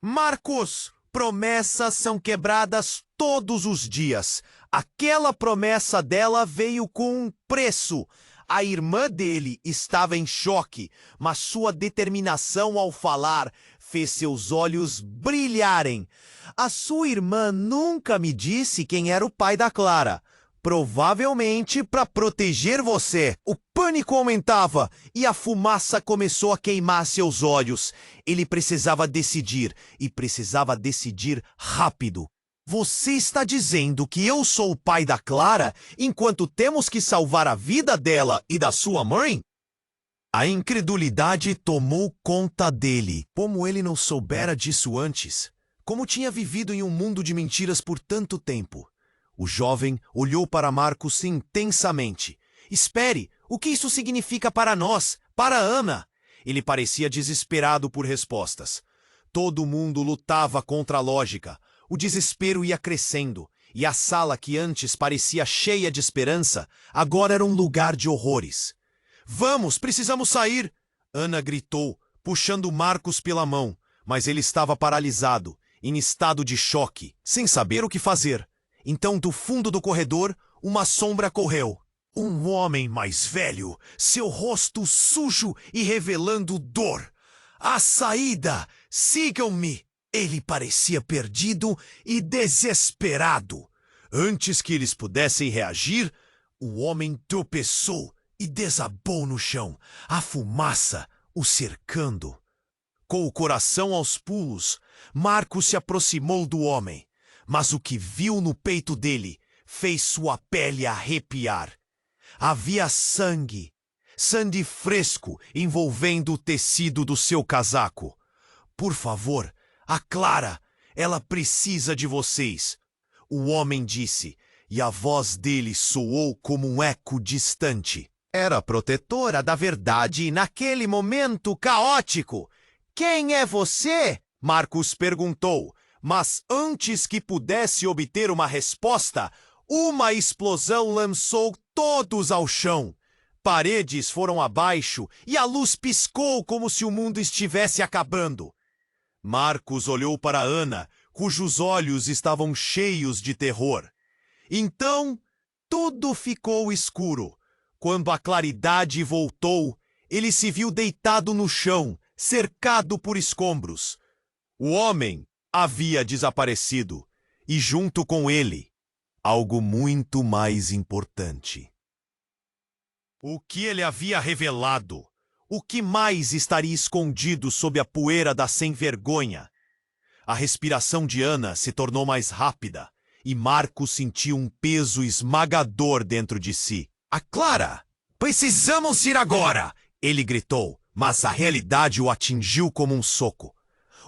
[SPEAKER 1] Marcos, promessas são quebradas todos os dias. Aquela promessa dela veio com um preço. A irmã dele estava em choque, mas sua determinação ao falar fez seus olhos brilharem. A sua irmã nunca me disse quem era o pai da Clara. Provavelmente para proteger você. O pânico aumentava e a fumaça começou a queimar seus olhos. Ele precisava decidir, e precisava decidir rápido. Você está dizendo que eu sou o pai da Clara, enquanto temos que salvar a vida dela e da sua mãe? A incredulidade tomou conta dele. Como ele não soubera disso antes? Como tinha vivido em um mundo de mentiras por tanto tempo? O jovem olhou para Marcos intensamente. Espere, o que isso significa para nós, para Ana? Ele parecia desesperado por respostas. Todo mundo lutava contra a lógica. O desespero ia crescendo, e a sala que antes parecia cheia de esperança, agora era um lugar de horrores. Vamos, precisamos sair! Ana gritou, puxando Marcos pela mão, mas ele estava paralisado, em estado de choque, sem saber o que fazer. Então, do fundo do corredor, uma sombra correu. Um homem mais velho, seu rosto sujo e revelando dor. A saída! Sigam-me! Ele parecia perdido e desesperado. Antes que eles pudessem reagir, o homem tropeçou e desabou no chão, a fumaça o cercando. Com o coração aos pulos, Marcos se aproximou do homem, mas o que viu no peito dele fez sua pele arrepiar. Havia sangue fresco envolvendo o tecido do seu casaco. Por favor, a Clara, ela precisa de vocês, o homem disse, e a voz dele soou como um eco distante. Era a protetora da verdade naquele momento caótico. Quem é você? Marcos perguntou, mas antes que pudesse obter uma resposta, uma explosão lançou todos ao chão. Paredes foram abaixo e a luz piscou como se o mundo estivesse acabando. Marcos olhou para Ana, cujos olhos estavam cheios de terror. Então, tudo ficou escuro. Quando a claridade voltou, ele se viu deitado no chão, cercado por escombros. O homem havia desaparecido, e junto com ele, algo muito mais importante. O que ele havia revelado? O que mais estaria escondido sob a poeira da sem-vergonha? A respiração de Ana se tornou mais rápida, e Marcos sentiu um peso esmagador dentro de si. A Clara! Precisamos ir agora! Ele gritou, mas a realidade o atingiu como um soco.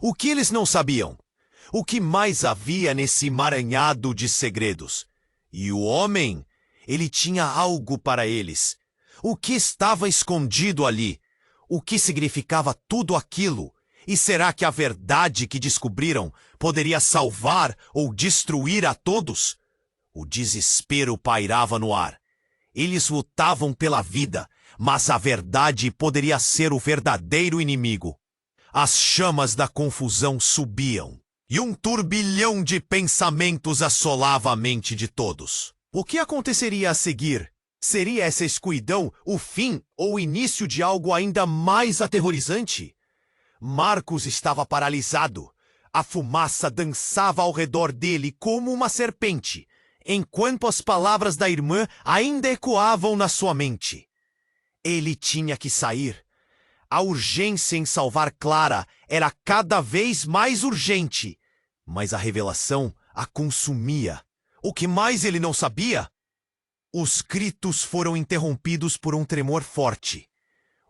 [SPEAKER 1] O que eles não sabiam? O que mais havia nesse emaranhado de segredos? E o homem? Ele tinha algo para eles. O que estava escondido ali? O que significava tudo aquilo? E será que a verdade que descobriram poderia salvar ou destruir a todos? O desespero pairava no ar. Eles lutavam pela vida, mas a verdade poderia ser o verdadeiro inimigo. As chamas da confusão subiam, e um turbilhão de pensamentos assolava a mente de todos. O que aconteceria a seguir? Seria essa escuridão o fim ou o início de algo ainda mais aterrorizante? Marcos estava paralisado. A fumaça dançava ao redor dele como uma serpente, enquanto as palavras da irmã ainda ecoavam na sua mente. Ele tinha que sair. A urgência em salvar Clara era cada vez mais urgente, mas a revelação a consumia. O que mais ele não sabia? Os gritos foram interrompidos por um tremor forte.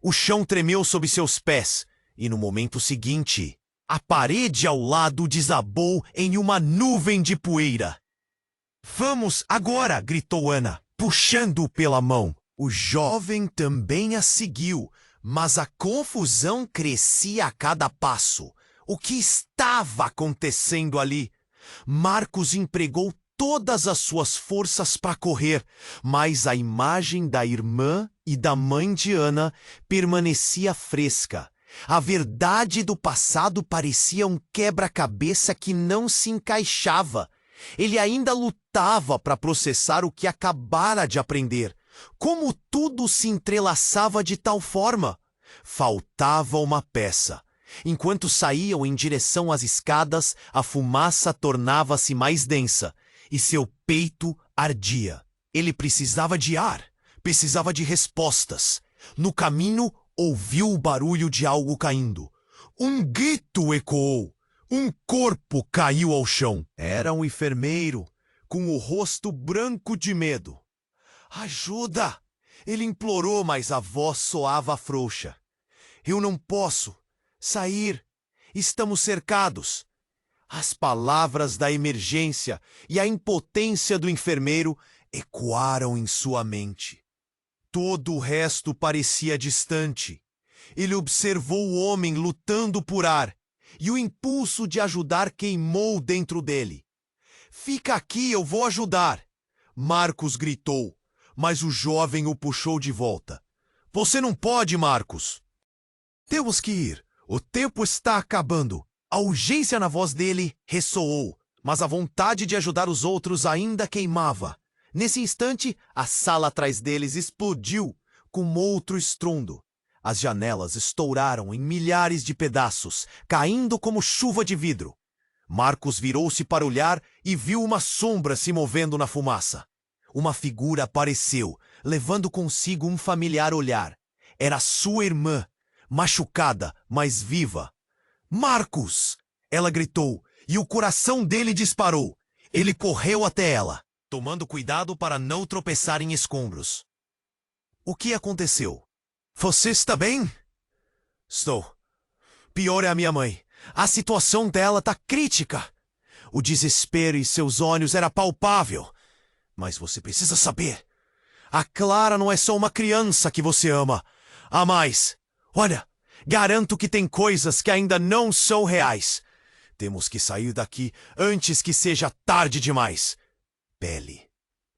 [SPEAKER 1] O chão tremeu sob seus pés, e no momento seguinte, a parede ao lado desabou em uma nuvem de poeira. Vamos agora! Gritou Ana, puxando-o pela mão. O jovem também a seguiu, mas a confusão crescia a cada passo. O que estava acontecendo ali? Marcos empregou todas as suas forças para correr, mas a imagem da irmã e da mãe de Ana permanecia fresca. A verdade do passado parecia um quebra-cabeça que não se encaixava. Ele ainda lutava para processar o que acabara de aprender. Como tudo se entrelaçava de tal forma? Faltava uma peça. Enquanto saíam em direção às escadas, a fumaça tornava-se mais densa e seu peito ardia. Ele precisava de ar, precisava de respostas. No caminho, ouviu o barulho de algo caindo. Um grito ecoou. Um corpo caiu ao chão. Era um enfermeiro, com o rosto branco de medo. Ajuda! Ele implorou, mas a voz soava frouxa. Eu não posso sair. Estamos cercados. As palavras da emergência e a impotência do enfermeiro ecoaram em sua mente. Todo o resto parecia distante. Ele observou o homem lutando por ar, e o impulso de ajudar queimou dentro dele. Fica aqui, eu vou ajudar! Marcos gritou, mas o jovem o puxou de volta. Você não pode, Marcos! Temos que ir. O tempo está acabando. A urgência na voz dele ressoou, mas a vontade de ajudar os outros ainda queimava. Nesse instante, a sala atrás deles explodiu com outro estrondo. As janelas estouraram em milhares de pedaços, caindo como chuva de vidro. Marcos virou-se para olhar e viu uma sombra se movendo na fumaça. Uma figura apareceu, levando consigo um familiar olhar. Era sua irmã, machucada, mas viva. Marcos! Ela gritou, e o coração dele disparou. Ele correu até ela, tomando cuidado para não tropeçar em escombros. O que aconteceu? Você está bem? Estou. Pior é a minha mãe. A situação dela está crítica. O desespero em seus olhos era palpável. Mas você precisa saber. A Clara não é só uma criança que você ama. Há mais. Olha, garanto que tem coisas que ainda não são reais. Temos que sair daqui antes que seja tarde demais. Pele.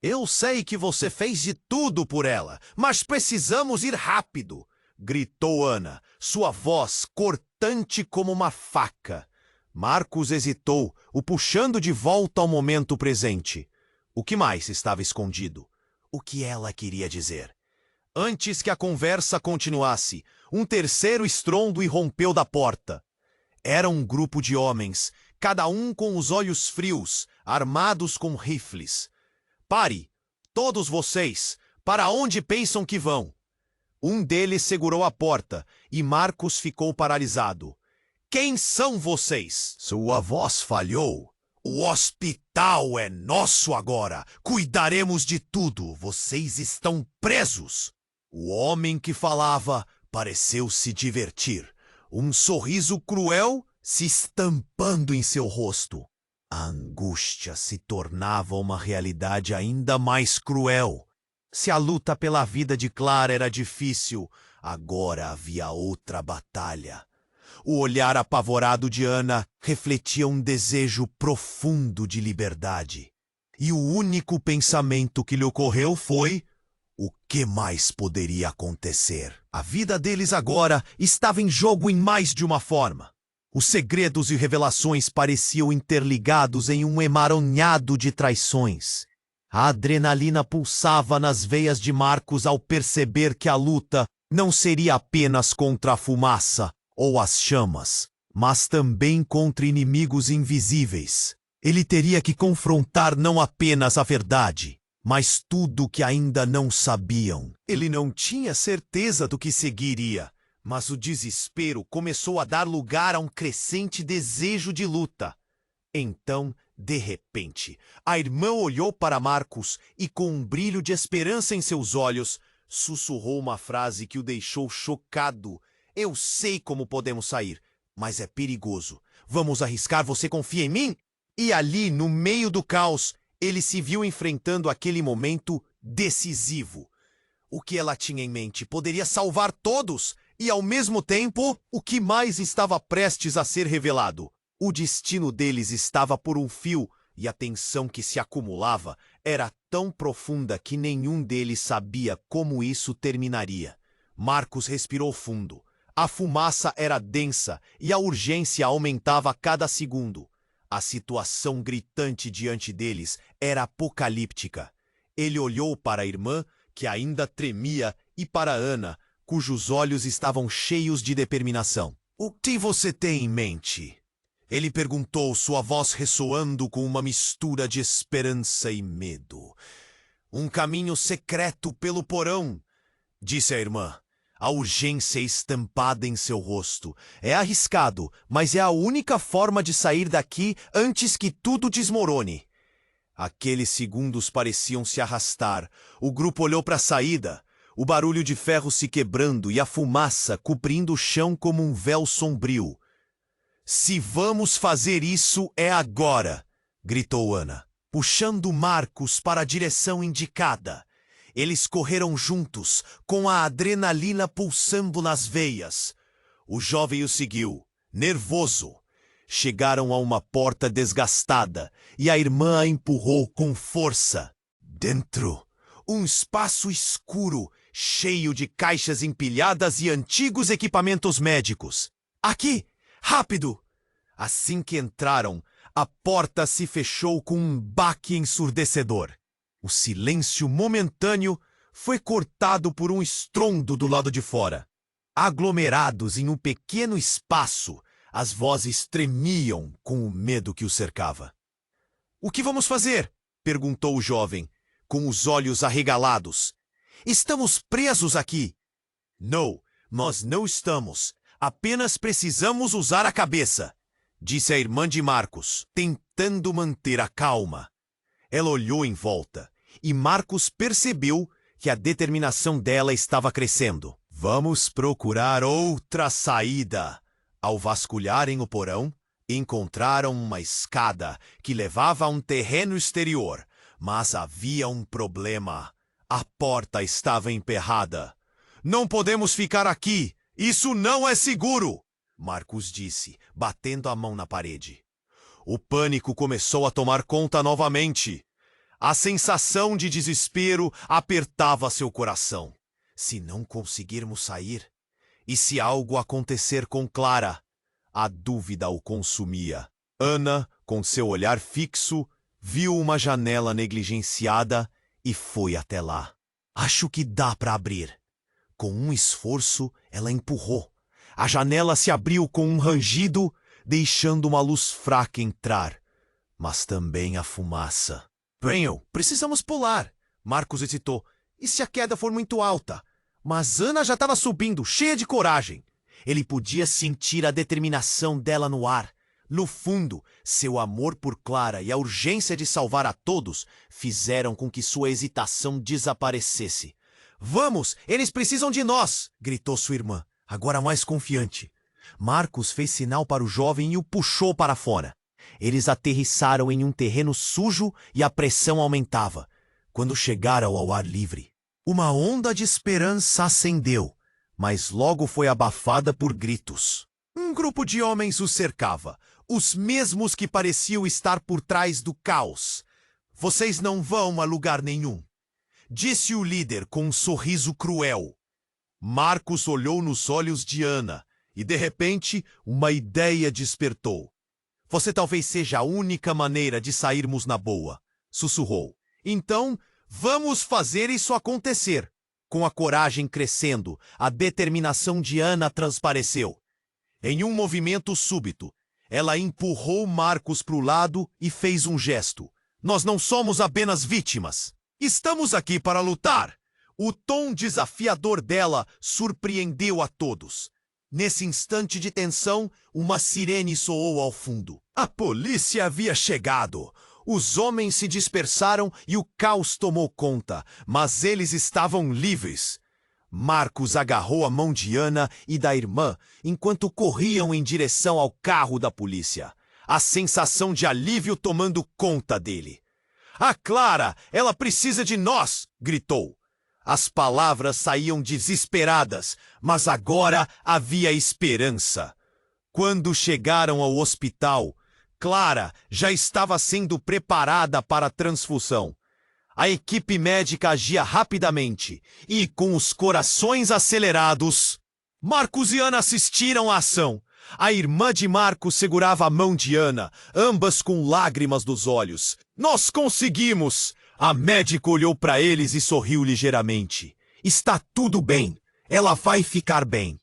[SPEAKER 1] Eu sei que você fez de tudo por ela, mas precisamos ir rápido, gritou Ana, sua voz cortante como uma faca. Marcos hesitou, o puxando de volta ao momento presente. O que mais estava escondido? O que ela queria dizer? Antes que a conversa continuasse, um terceiro estrondo irrompeu da porta. Era um grupo de homens, cada um com os olhos frios, armados com rifles. Pare! Todos vocês! Para onde pensam que vão? Um deles segurou a porta e Marcos ficou paralisado. Quem são vocês? Sua voz falhou. O hospital é nosso agora. Cuidaremos de tudo. Vocês estão presos. O homem que falava pareceu se divertir. Um sorriso cruel se estampando em seu rosto. A angústia se tornava uma realidade ainda mais cruel. Se a luta pela vida de Clara era difícil, agora havia outra batalha. O olhar apavorado de Ana refletia um desejo profundo de liberdade. E o único pensamento que lhe ocorreu foi: o que mais poderia acontecer? A vida deles agora estava em jogo em mais de uma forma. Os segredos e revelações pareciam interligados em um emaranhado de traições. A adrenalina pulsava nas veias de Marcos ao perceber que a luta não seria apenas contra a fumaça ou as chamas, mas também contra inimigos invisíveis. Ele teria que confrontar não apenas a verdade, mas tudo o que ainda não sabiam. Ele não tinha certeza do que seguiria, mas o desespero começou a dar lugar a um crescente desejo de luta. Então, de repente, a irmã olhou para Marcos e, com um brilho de esperança em seus olhos, sussurrou uma frase que o deixou chocado. Eu sei como podemos sair, mas é perigoso. Vamos arriscar, você confia em mim? E ali, no meio do caos, ele se viu enfrentando aquele momento decisivo. O que ela tinha em mente poderia salvar todos, e ao mesmo tempo, o que mais estava prestes a ser revelado. O destino deles estava por um fio, e a tensão que se acumulava era tão profunda que nenhum deles sabia como isso terminaria. Marcos respirou fundo. A fumaça era densa e a urgência aumentava a cada segundo. A situação gritante diante deles era apocalíptica. Ele olhou para a irmã, que ainda tremia, e para Ana, cujos olhos estavam cheios de determinação. O que você tem em mente? Ele perguntou, sua voz ressoando com uma mistura de esperança e medo. Um caminho secreto pelo porão, disse a irmã. a urgência estampada em seu rosto. É arriscado, mas é a única forma de sair daqui antes que tudo desmorone. Aqueles segundos pareciam se arrastar. O grupo olhou para a saída. O barulho de ferro se quebrando e a fumaça cobrindo o chão como um véu sombrio. Se vamos fazer isso, é agora! Gritou Ana, puxando Marcos para a direção indicada. Eles correram juntos, com a adrenalina pulsando nas veias. O jovem o seguiu, nervoso. Chegaram a uma porta desgastada e a irmã a empurrou com força. Dentro, um espaço escuro, cheio de caixas empilhadas e antigos equipamentos médicos. Aqui! Rápido! Assim que entraram, a porta se fechou com um baque ensurdecedor. O silêncio momentâneo foi cortado por um estrondo do lado de fora. Aglomerados em um pequeno espaço, as vozes tremiam com o medo que os cercava. "O que vamos fazer?" perguntou o jovem, com os olhos arregalados. "Estamos presos aqui." "Não, nós não estamos. Apenas precisamos usar a cabeça", disse a irmã de Marcos, tentando manter a calma. Ela olhou em volta e Marcos percebeu que a determinação dela estava crescendo. "Vamos procurar outra saída." Ao vasculharem o porão, encontraram uma escada que levava a um terreno exterior, mas havia um problema. A porta estava emperrada. "Não podemos ficar aqui! Isso não é seguro!" Marcos disse, batendo a mão na parede. O pânico começou a tomar conta novamente. A sensação de desespero apertava seu coração. Se não conseguirmos sair? E se algo acontecer com Clara? A dúvida o consumia. Ana, com seu olhar fixo, viu uma janela negligenciada e foi até lá. "Acho que dá para abrir." Com um esforço, ela empurrou. A janela se abriu com um rangido, deixando uma luz fraca entrar, mas também a fumaça. "Bem, precisamos pular." Marcos hesitou. "E se a queda for muito alta?" Mas Ana já estava subindo, cheia de coragem. Ele podia sentir a determinação dela no ar. No fundo, seu amor por Clara e a urgência de salvar a todos fizeram com que sua hesitação desaparecesse. "Vamos, eles precisam de nós!" gritou sua irmã, agora mais confiante. Marcos fez sinal para o jovem e o puxou para fora. Eles aterrissaram em um terreno sujo e a pressão aumentava. Quando chegaram ao ar livre, uma onda de esperança acendeu, mas logo foi abafada por gritos. Um grupo de homens os cercava, os mesmos que pareciam estar por trás do caos. "Vocês não vão a lugar nenhum", disse o líder com um sorriso cruel. Marcos olhou nos olhos de Ana e, de repente, uma ideia despertou. "Você talvez seja a única maneira de sairmos na boa", sussurrou. "Então, vamos fazer isso acontecer." Com a coragem crescendo, a determinação de Ana transpareceu. Em um movimento súbito, ela empurrou Marcos para o lado e fez um gesto. "Nós não somos apenas vítimas. Estamos aqui para lutar." O tom desafiador dela surpreendeu a todos. Nesse instante de tensão, uma sirene soou ao fundo. A polícia havia chegado. Os homens se dispersaram e o caos tomou conta, mas eles estavam livres. Marcos agarrou a mão de Ana e da irmã enquanto corriam em direção ao carro da polícia. A sensação de alívio tomando conta dele. "A Clara, ela precisa de nós!" gritou. As palavras saíam desesperadas, mas agora havia esperança. Quando chegaram ao hospital, Clara já estava sendo preparada para a transfusão. A equipe médica agia rapidamente e, com os corações acelerados, Marcos e Ana assistiram à ação. A irmã de Marcos segurava a mão de Ana, ambas com lágrimas nos olhos. "Nós conseguimos!" A médica olhou para eles e sorriu ligeiramente. "Está tudo bem. Ela vai ficar bem."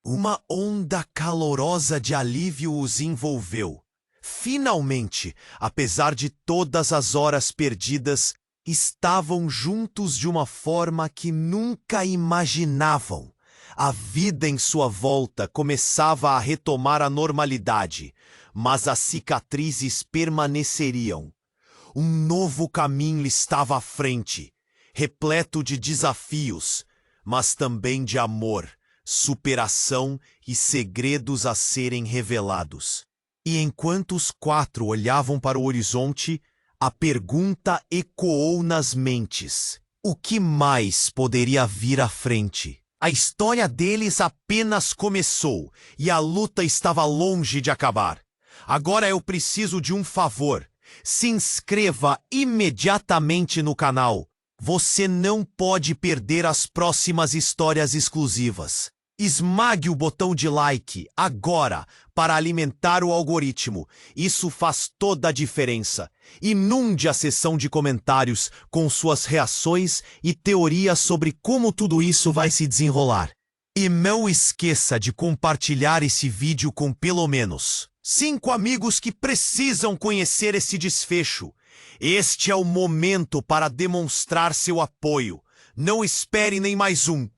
[SPEAKER 1] Uma onda calorosa de alívio os envolveu. Finalmente, apesar de todas as horas perdidas, estavam juntos de uma forma que nunca imaginavam. A vida em sua volta começava a retomar a normalidade, mas as cicatrizes permaneceriam. Um novo caminho estava à frente, repleto de desafios, mas também de amor, superação e segredos a serem revelados. E enquanto os quatro olhavam para o horizonte, a pergunta ecoou nas mentes: o que mais poderia vir à frente? A história deles apenas começou e a luta estava longe de acabar. Agora eu preciso de um favor. Se inscreva imediatamente no canal. Você não pode perder as próximas histórias exclusivas. Esmague o botão de like agora para alimentar o algoritmo. Isso faz toda a diferença. Inunde a seção de comentários com suas reações e teorias sobre como tudo isso vai se desenrolar. E não esqueça de compartilhar esse vídeo com pelo menos 5 amigos que precisam conhecer esse desfecho. Este é o momento para demonstrar seu apoio. Não espere nem mais um.